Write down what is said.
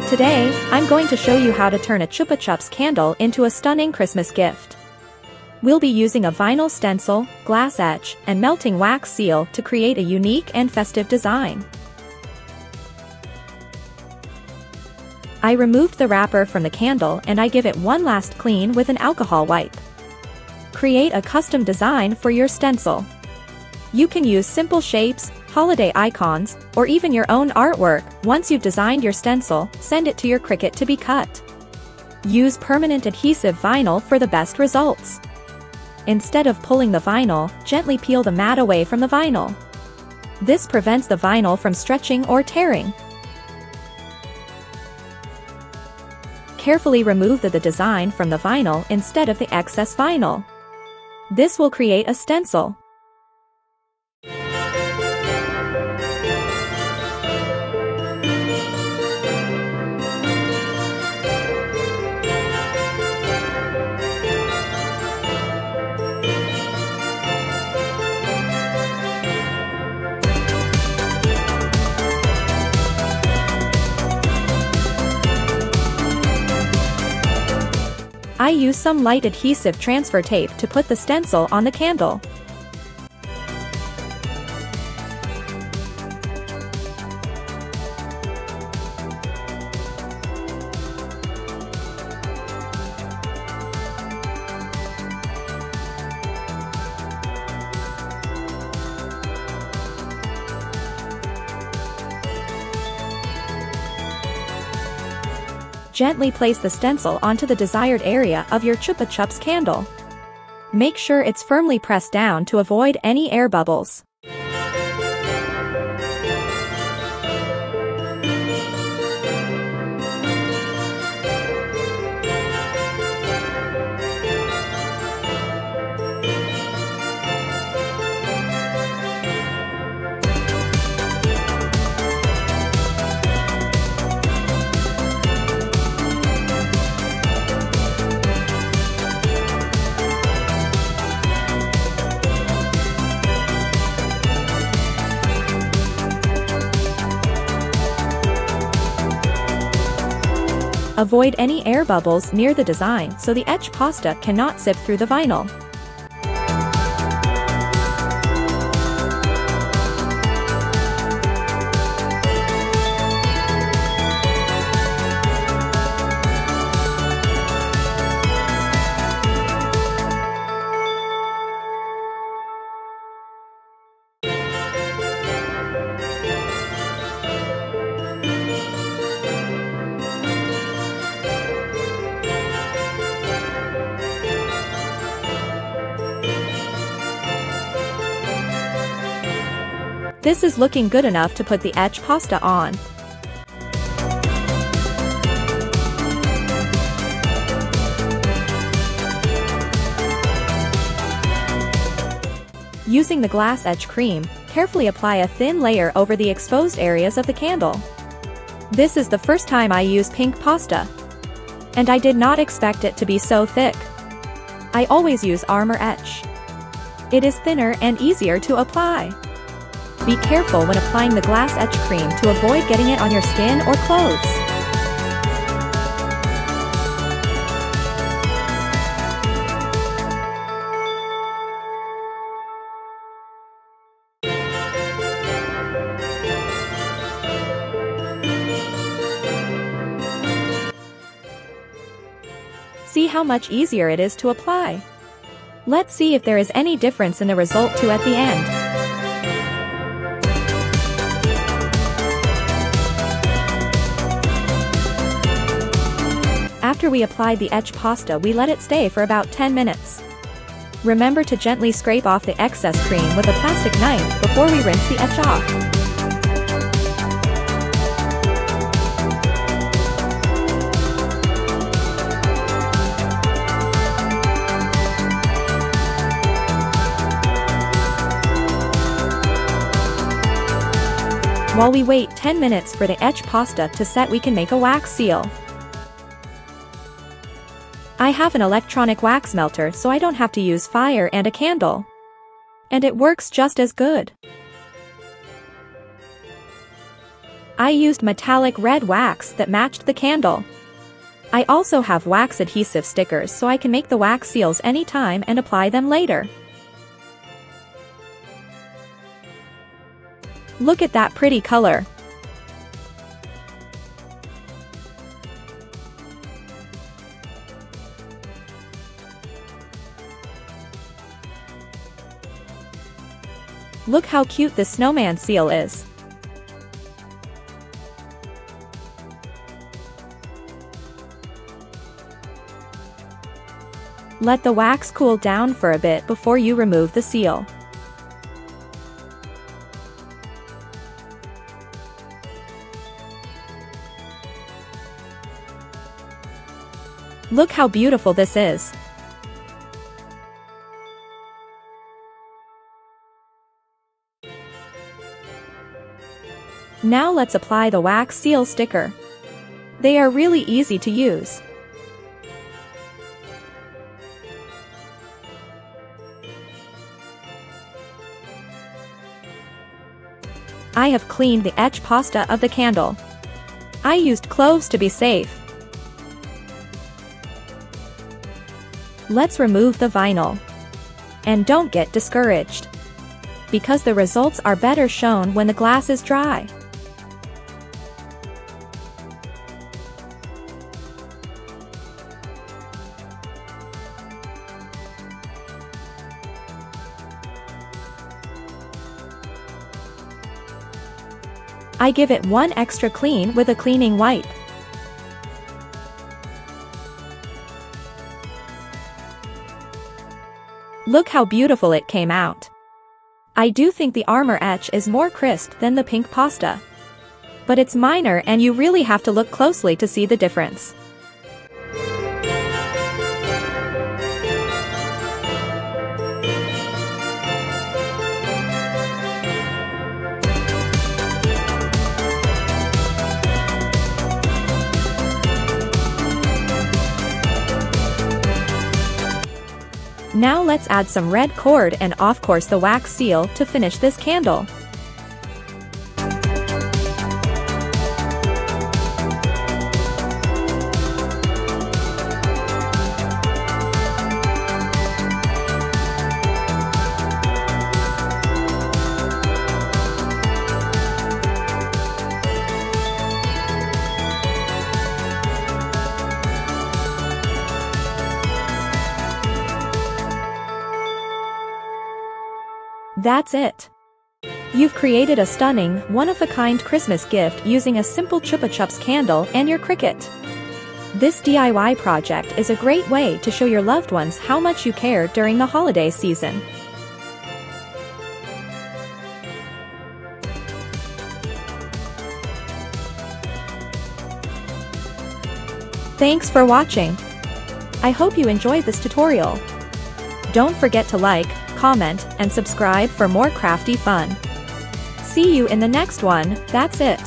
Today, I'm going to show you how to turn a Chupa Chups candle into a stunning Christmas gift. We'll be using a vinyl stencil, glass etch, and melting wax seal to create a unique and festive design. I removed the wrapper from the candle and I give it one last clean with an alcohol wipe. Create a custom design for your stencil. You can use simple shapes, holiday icons, or even your own artwork. Once you've designed your stencil, send it to your Cricut to be cut. Use permanent adhesive vinyl for the best results. Instead of pulling the vinyl, gently peel the mat away from the vinyl. This prevents the vinyl from stretching or tearing. Carefully remove the design from the vinyl instead of the excess vinyl. This will create a stencil. I use some light adhesive transfer tape to put the stencil on the candle. Gently place the stencil onto the desired area of your Chupa Chups candle. Make sure it's firmly pressed down to avoid any air bubbles. Avoid any air bubbles near the design so the etch pasta cannot sip through the vinyl. This is looking good enough to put the etch pasta on. Using the glass etch cream, carefully apply a thin layer over the exposed areas of the candle. This is the first time I use pink pasta, and I did not expect it to be so thick. I always use armor etch. It is thinner and easier to apply. Be careful when applying the glass etch cream to avoid getting it on your skin or clothes. See how much easier it is to apply. Let's see if there is any difference in the result too at the end. After we applied the etch pasta, we let it stay for about 10 minutes. Remember to gently scrape off the excess cream with a plastic knife before we rinse the etch off. While we wait 10 minutes for the etch pasta to set, we can make a wax seal. I have an electronic wax melter, so I don't have to use fire and a candle. And it works just as good. I used metallic red wax that matched the candle. I also have wax adhesive stickers so I can make the wax seals anytime and apply them later. Look at that pretty color. Look how cute this snowman seal is. Let the wax cool down for a bit before you remove the seal. Look how beautiful this is. Now let's apply the wax seal sticker. They are really easy to use. I have cleaned the etch pasta of the candle. I used cloves to be safe. Let's remove the vinyl. And don't get discouraged, because the results are better shown when the glass is dry. I give it one extra clean with a cleaning wipe. Look how beautiful it came out. I do think the armor etch is more crisp than the pink pasta. But it's minor and you really have to look closely to see the difference. Now let's add some red cord and of course the wax seal to finish this candle. That's it. You've created a stunning, one-of-a-kind Christmas gift using a simple Chupa Chups candle and your Cricut. This DIY project is a great way to show your loved ones how much you care during the holiday season. Thanks for watching. I hope you enjoyed this tutorial. Don't forget to like, comment, and subscribe for more crafty fun. See you in the next one. That's it.